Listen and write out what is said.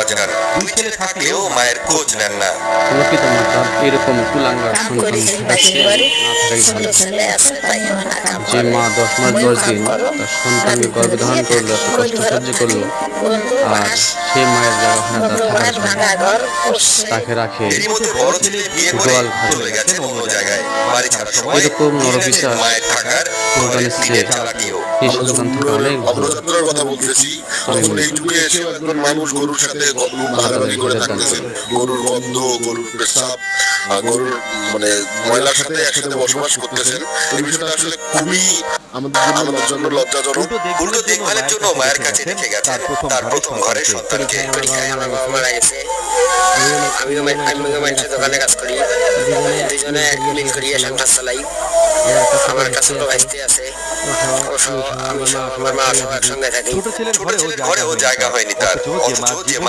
বাজার। দুই ছেলে থাকলেও মায়ের খোঁজ নেন না। কোনো পিতা মাতার এরকম কুলাঙ্গার সন্তান থাকাচ্ছে না থাকাই ভালো। যে মা 10 মাস 10 দিন তার সন্তানকে গর্ভে ধারণ করলো, এত কষ্ট সহ্য করলো, আর সে মায়ের জায়গা হয় না তার থাকার জন্য, তাকে রাখে এরই মধ্যে বড় ছেলে বিয়ে করে গোয়াল ঘরে। চলে গেছেন অন্য জায়গায়। বাড়ি ছাড়ার সময় এরকম বুঝেছেন নরপিশাচ মায়ের থাকার ঘরের সন্তানের টিনের চেয়ে চালাকিও। এই সন্তান থাকা অনেক ভালো। অগ্রযাত্রার কথা বলতেছি। তখন এই যুগে এসে একজন মানুষ গরুর সাথে ভাগাভাগি করে থাকতেছেন। গরুর গন্ধ, গরুর পেশাব, গরুর মানে ময়লার সাথে একসাথে বসবাস করতেছেন। এই বিষয়টা আসলে খুবই আমাদের জন্য লজ্জাজনক। উল্টো দেখভালের জন্য মায়ের কাছে রেখে গেছেন তার প্রথম ঘরের সন্তানকে। আমার বাবা মারা গেছে, আমিও মানুষের দোকানে কাজ করি, দুজনে মিল করিয়া সংসার চালাই। আমার একটা ছোট ভাইস্তি আছে, আমার মা সহ একসঙ্গে থাকি। ছোট ছেলের ঘরেও জায়গা হয়নি তার, অথচ যে মা